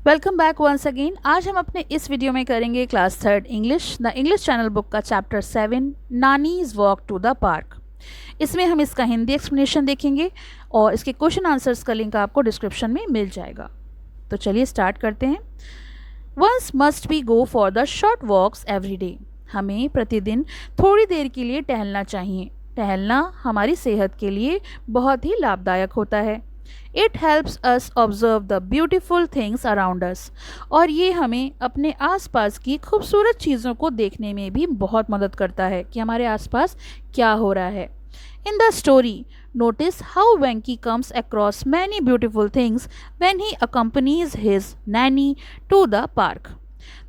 Welcome back once again. आज हम अपने इस वीडियो में करेंगे class third English the English channel book का chapter 7 Nani's walk to the park. इसमें हम इसका हिंदी एक्सप्लेनेशन देखेंगे और इसके क्वेश्चन आंसर्स का लिंक आपको डिस्क्रिप्शन में मिल जाएगा। तो चलिए स्टार्ट करते हैं। Once must we go for the short walks every day. हमें प्रतिदिन थोड़ी देर के लिए टहलना चाहिए। टहलना हमारी सेहत के लिए बहुत ही लाभदायक होता है। It helps us observe the beautiful things around us. और ये हमें अपने आसपास की खूबसूरत चीज़ों को देखने में भी बहुत मदद करता है कि हमारे आसपास क्या हो रहा है। In the story notice how Venky comes across many beautiful things when he accompanies his nanny to the park.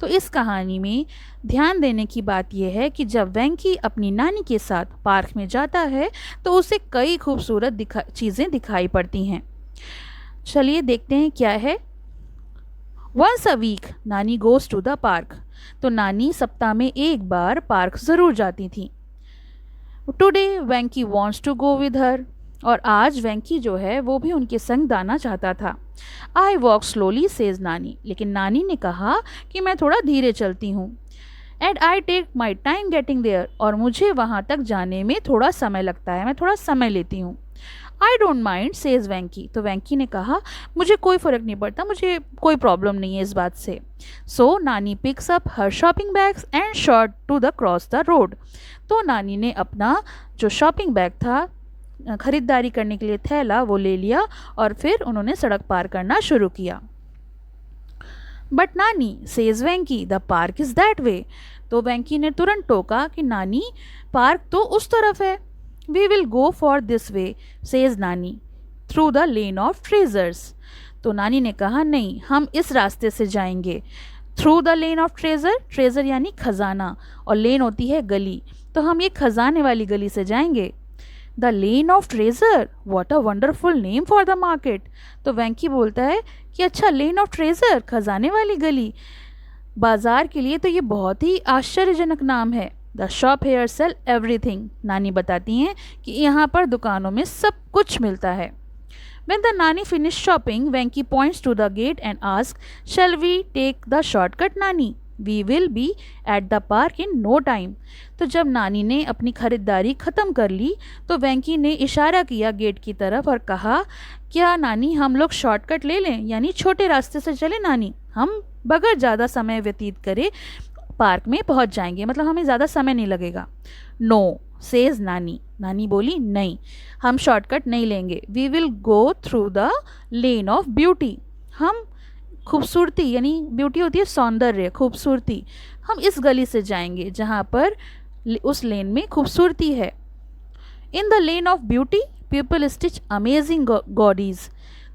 तो इस कहानी में ध्यान देने की बात यह है कि जब वेंकी अपनी नानी के साथ पार्क में जाता है तो उसे कई खूबसूरत चीज़ें दिखाई पड़ती हैं। चलिए देखते हैं क्या है। वंस अ वीक नानी गोज टू द पार्क। तो नानी सप्ताह में एक बार पार्क ज़रूर जाती थी। Today Venky wants to go with her. और आज वेंकी जो है वो भी उनके संग जाना चाहता था। आई वॉक स्लोली सेज नानी। लेकिन नानी ने कहा कि मैं थोड़ा धीरे चलती हूँ। And I take my time getting there. और मुझे वहाँ तक जाने में थोड़ा समय लगता है, मैं थोड़ा समय लेती हूँ। आई डोंट माइंड सेज वेंकी। तो वेंकी ने कहा मुझे कोई फ़र्क नहीं पड़ता, मुझे कोई प्रॉब्लम नहीं है इस बात से। So Nani picks up her shopping bags and short to the cross the road. तो नानी ने अपना जो शॉपिंग बैग था, ख़रीदारी करने के लिए थैला, वो ले लिया और फिर उन्होंने सड़क पार करना शुरू किया। बट नानी says Venky the park is that way. तो वेंकी ने तुरंत टोका कि नानी पार्क तो उस तरफ है। We will go for this way says Nani through the lane of treasures. तो नानी ने कहा नहीं, हम इस रास्ते से जाएंगे। Through the lane of treasure, treasure यानी खजाना, और लेन होती है गली, तो हम ये खजाने वाली गली से जाएंगे। The lane of treasure, what a wonderful name for the market. तो वेंकी बोलता है कि अच्छा, लेन ऑफ ट्रेजर, खजाने वाली गली, बाजार के लिए तो ये बहुत ही आश्चर्यजनक नाम है। The shop here sell everything. नानी बताती हैं कि यहाँ पर दुकानों में सब कुछ मिलता है। When the nanny finished shopping, Venki points to the gate and asks, "Shall we take the shortcut, Nani? We will be at the park in no time." तो जब नानी ने अपनी खरीदारी ख़त्म कर ली तो वेंकी ने इशारा किया गेट की तरफ और कहा, क्या नानी हम लोग शॉर्टकट ले लें, यानी छोटे रास्ते से चले नानी, हम बगैर ज़्यादा समय व्यतीत करे पार्क में पहुंच जाएंगे, मतलब हमें ज़्यादा समय नहीं लगेगा। नो सेज नानी। नानी बोली नहीं, हम शॉर्टकट नहीं लेंगे। We will go through the lane of beauty. हम खूबसूरती, यानी ब्यूटी होती है सौंदर्य, खूबसूरती, हम इस गली से जाएंगे जहाँ पर उस लेन में खूबसूरती है। In the lane of beauty people stitch amazing godhis.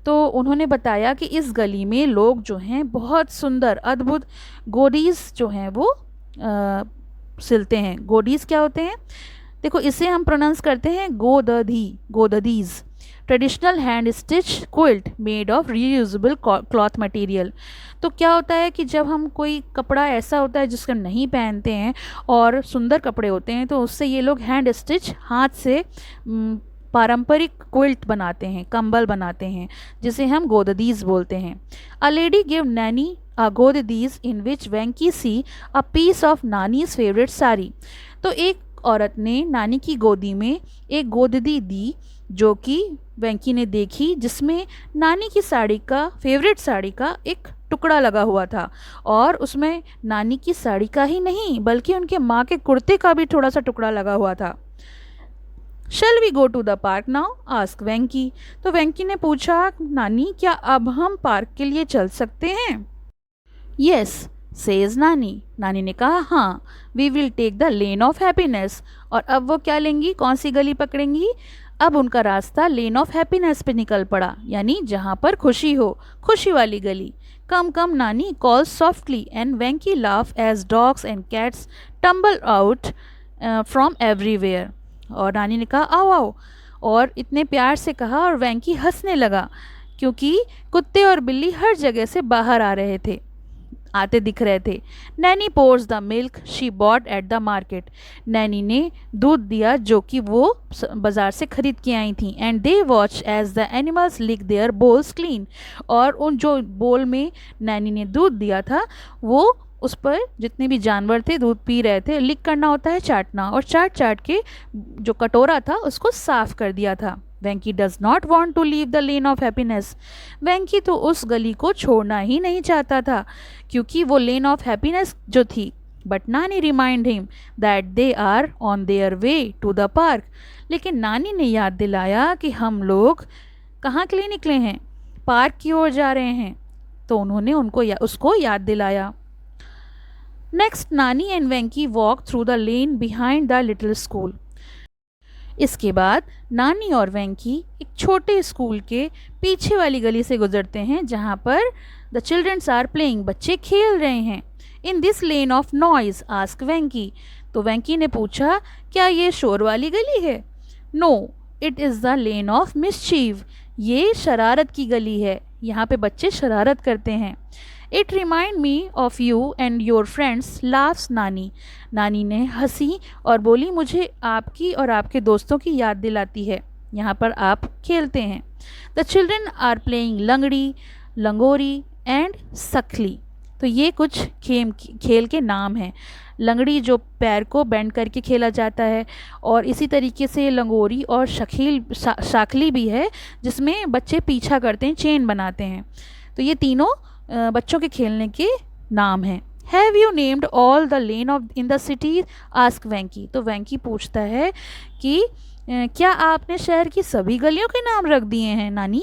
तो उन्होंने बताया कि इस गली में लोग जो हैं बहुत सुंदर अद्भुत गोडीज़ जो हैं वो सिलते हैं। गोडीज़ क्या होते हैं? देखो, इसे हम प्रोनाउंस करते हैं godhi, godhis. Traditional hand stitch quilt made of reusable cloth material. तो क्या होता है कि जब हम कोई कपड़ा ऐसा होता है जिसको नहीं पहनते हैं और सुंदर कपड़े होते हैं तो उससे ये लोग हैंड स्टिच, हाथ से पारंपरिक क्विल्ट बनाते हैं, कंबल बनाते हैं, जिसे हम गोददीज़ बोलते हैं। A lady give Nani a godhis in which Venky sees a piece of Nani's favourite sari. तो एक औरत ने नानी की गोदी में एक गोददी दी जो कि वेंकी ने देखी, जिसमें नानी की साड़ी का, फेवरेट साड़ी का एक टुकड़ा लगा हुआ था, और उसमें नानी की साड़ी का ही नहीं बल्कि उनके माँ के कुर्ते का भी थोड़ा सा टुकड़ा लगा हुआ था। Shall we go to the park now? asked वेंकी। तो वेंकी ने पूछा, नानी क्या अब हम पार्क के लिए चल सकते हैं? Yes, says नानी। नानी ने कहा हाँ। We will take the lane of happiness। और अब वो क्या लेंगी, कौन सी गली पकड़ेंगी? अब उनका रास्ता लेन ऑफ हैप्पीनेस पे निकल पड़ा, यानी जहाँ पर खुशी हो, खुशी वाली गली। Come come Nani call softly and Venky laugh as dogs and cats tumble out from everywhere. और नानी ने कहा आओ आओ, और इतने प्यार से कहा और वेंकी हंसने लगा क्योंकि कुत्ते और बिल्ली हर जगह से बाहर आ रहे थे। आते दिख रहे थे। Naini pores the milk she bought at the market, Naini ने दूध दिया जो कि वो बाज़ार से ख़रीद के आई थी। And they watch as the animals lick their bowls clean, और उन जो बोल में नैनी ने दूध दिया था वो उस पर जितने भी जानवर थे दूध पी रहे थे, लिक करना होता है चाटना, और चाट चाट के जो कटोरा था उसको साफ कर दिया था। Venky does not want to leave the lane of happiness, Venky तो उस गली को छोड़ना ही नहीं चाहता था क्योंकि वो लेन ऑफ हैप्पीनेस जो थी। But Nani remind him that they are on their way to the park, लेकिन नानी ने याद दिलाया कि हम लोग कहाँ के लिए निकले हैं, पार्क की ओर जा रहे हैं। तो उन्होंने उसको याद दिलाया। नेक्स्ट नानी and Venky walk through the lane behind the little school. इसके बाद नानी और वेंकी एक छोटे स्कूल के पीछे वाली गली से गुजरते हैं जहाँ पर द चिल्ड्रंस आर प्लेइंग, बच्चे खेल रहे हैं। In this lane of noise asks Venky, तो वेंकी ने पूछा क्या ये शोर वाली गली है? No, it is the lane of mischief, ये शरारत की गली है, यहाँ पे बच्चे शरारत करते हैं। It remind me of you and your friends laughs नानी, नानी ने हंसी और बोली मुझे आपकी और आपके दोस्तों की याद दिलाती है, यहाँ पर आप खेलते हैं। द चिल्ड्रन आर प्लेइंग लंगड़ी, लंगोरी एंड सखली, तो ये कुछ खेल के नाम हैं। लंगड़ी जो पैर को बेंड करके खेला जाता है, और इसी तरीके से लंगोरी और शाखली भी है जिसमें बच्चे पीछा करते हैं, चेन बनाते हैं। तो ये तीनों बच्चों के खेलने के नाम हैं। Have you named all the lane of in the city asks Venky, तो वेंकी पूछता है कि क्या आपने शहर की सभी गलियों के नाम रख दिए हैं नानी?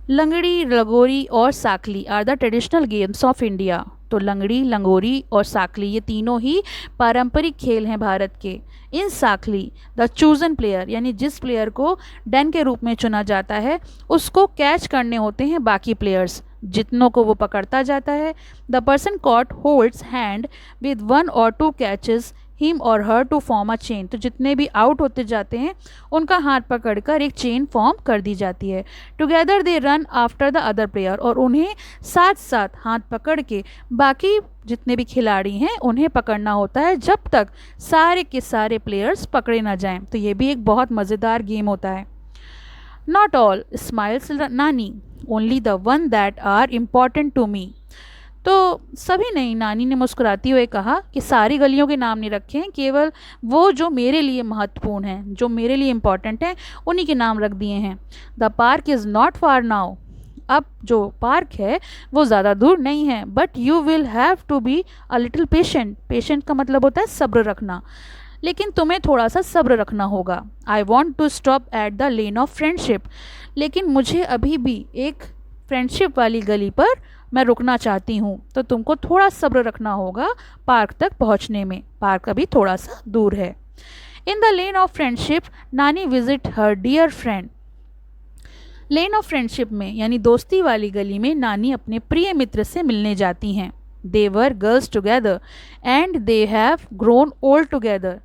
लंगड़ी, लगोरी और Sakli are the traditional games of India, तो लंगड़ी, लंगोरी और साकली ये तीनों ही पारंपरिक खेल हैं भारत के। इन साकली द चूजन प्लेयर, यानी जिस प्लेयर को डन के रूप में चुना जाता है उसको कैच करने होते हैं बाकी प्लेयर्स, जितनों को वो पकड़ता जाता है। The person caught holds hand with 1 or 2 catches him और her to form a chain, तो जितने भी आउट होते जाते हैं उनका हाथ पकड़कर एक चेन फॉर्म कर दी जाती है। Together they run after the other player, और उन्हें साथ साथ हाथ पकड़ के बाकी जितने भी खिलाड़ी हैं उन्हें पकड़ना होता है जब तक सारे के सारे प्लेयर्स पकड़े ना जाएं। तो ये भी एक बहुत मज़ेदार गेम होता है। Not all smiles Nani, only the one that are important to me, तो सभी नहीं, नानी ने मुस्कुराती हुए कहा कि सारी गलियों के नाम नहीं रखे हैं, केवल वो जो मेरे लिए महत्वपूर्ण हैं, जो मेरे लिए इम्पॉर्टेंट हैं, उन्हीं के नाम रख दिए हैं। The park is not far now, अब जो पार्क है वो ज़्यादा दूर नहीं है। But you will have to be a little patient, patient का मतलब होता है सब्र रखना, लेकिन तुम्हें थोड़ा सा सब्र रखना होगा। I want to stop at the lane of friendship, लेकिन मुझे अभी भी एक फ्रेंडशिप वाली गली पर मैं रुकना चाहती हूँ, तो तुमको थोड़ा सब्र रखना होगा पार्क तक पहुँचने में, पार्क अभी थोड़ा सा दूर है। In the lane of friendship Nani visit her dear friend, lane of friendship में यानी दोस्ती वाली गली में नानी अपने प्रिय मित्र से मिलने जाती हैं। They were girls together and they have grown old together,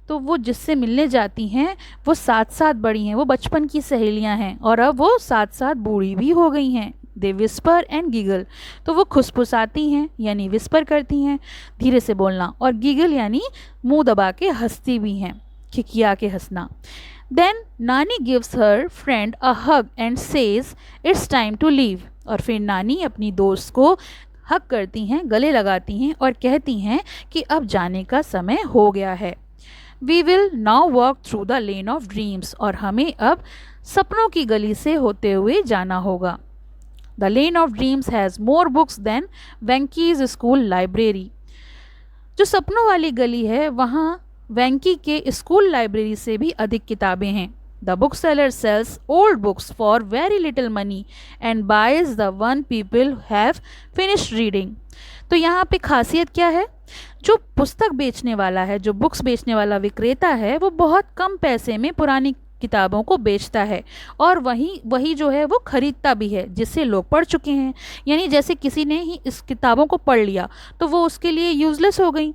तो वो जिससे मिलने जाती हैं वो साथ साथ बड़ी हैं, वो बचपन की सहेलियां हैं और अब वो साथ साथ बूढ़ी भी हो गई हैं। दे विस्पर एंड गिगल, तो वो खुसफुसाती हैं यानी विस्पर करती हैं, धीरे से बोलना, और गिगल यानी मुंह दबा के हंसती भी हैं, खिकिया के हंसना। Then Nani gives her friend a hug and says it's time to leave, और फिर नानी अपनी दोस्त को हग करती हैं, गले लगाती हैं और कहती हैं कि अब जाने का समय हो गया है। We will now walk through the lane of dreams, और हमें अब सपनों की गली से होते हुए जाना होगा। The lane of dreams has more books than Venky's school library, जो सपनों वाली गली है वहाँ वेंकी के स्कूल लाइब्रेरी से भी अधिक किताबें हैं। The book seller sells old books for very little money and buys the one people have finished reading, तो यहाँ पे खासियत क्या है, जो पुस्तक बेचने वाला है, जो बुक्स बेचने वाला विक्रेता है, वो बहुत कम पैसे में पुरानी किताबों को बेचता है और वही जो है वो ख़रीदता भी है जिससे लोग पढ़ चुके हैं। यानी जैसे किसी ने ही इस किताबों को पढ़ लिया तो वो उसके लिए यूज़लेस हो गई,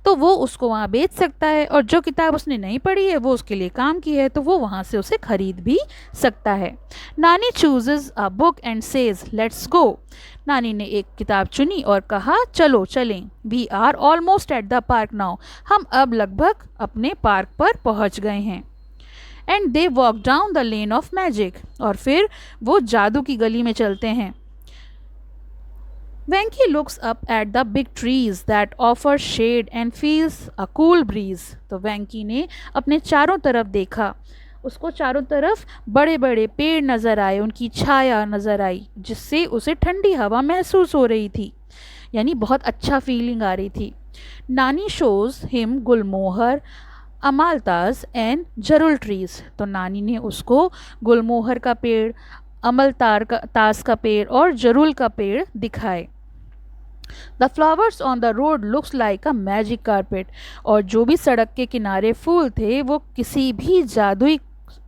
तो वो उसको वहाँ बेच सकता है, और जो किताब उसने नहीं पढ़ी है वो उसके लिए काम की है तो वो वहाँ से उसे ख़रीद भी सकता है। Nani chooses a book and says let's go. नानी ने एक किताब चुनी और कहा चलो चलें। We are almost at the park now. हम अब लगभग अपने पार्क पर पहुंच गए हैं। And they walk down the lane of magic. और फिर वो जादू की गली में चलते हैं। Venki looks up at the big trees that offer shade and feels a cool breeze। तो वेंकी ने अपने चारों तरफ देखा। उसको चारों तरफ बड़े बड़े पेड़ नज़र आए, उनकी छाया नज़र आई, जिससे उसे ठंडी हवा महसूस हो रही थी, यानी बहुत अच्छा फीलिंग आ रही थी। Nani shows him gulmohar, amaltas and jarul trees. तो नानी ने उसको गुलमोहर का पेड़, तास का पेड़ और जरुल का पेड़ दिखाए। The flowers on the road looks like a magic carpet. और जो भी सड़क के किनारे फूल थे वो किसी भी जादुई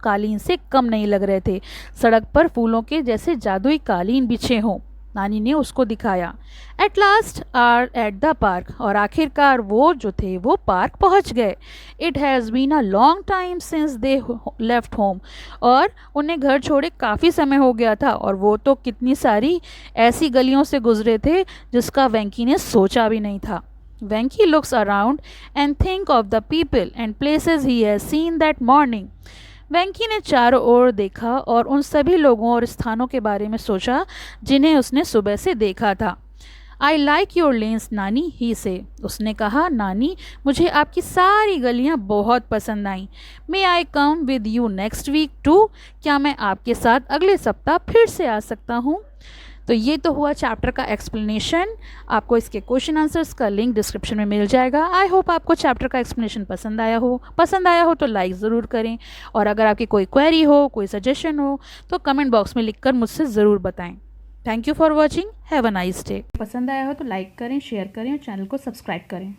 कालीन से कम नहीं लग रहे थे। सड़क पर फूलों के जैसे जादुई कालीन बिछे हों। नानी ने उसको दिखाया। At last are at the park. और आखिरकार वो जो थे वो पार्क पहुंच गए। It has been a long time since they left home. और उन्हें घर छोड़े काफ़ी समय हो गया था, और वो तो कितनी सारी ऐसी गलियों से गुजरे थे जिसका वेंकी ने सोचा भी नहीं था। Venky looks around and think of the people and places he has seen that morning. Venky ने चारों ओर देखा और उन सभी लोगों और स्थानों के बारे में सोचा जिन्हें उसने सुबह से देखा था। आई लाइक योर लेन्स नानी, ही से। उसने कहा, नानी मुझे आपकी सारी गलियां बहुत पसंद आईं। May I come with you next week too. क्या मैं आपके साथ अगले सप्ताह फिर से आ सकता हूँ? तो ये तो हुआ चैप्टर का एक्सप्लेनेशन। आपको इसके क्वेश्चन आंसर्स का लिंक डिस्क्रिप्शन में मिल जाएगा। आई होप आपको चैप्टर का एक्सप्लेनेशन पसंद आया हो तो लाइक ज़रूर करें, और अगर आपकी कोई क्वेरी हो, कोई सजेशन हो तो कमेंट बॉक्स में लिखकर मुझसे ज़रूर बताएं। Thank you for watching. Have a nice day. पसंद आया हो तो लाइक करें, शेयर करें और चैनल को सब्सक्राइब करें।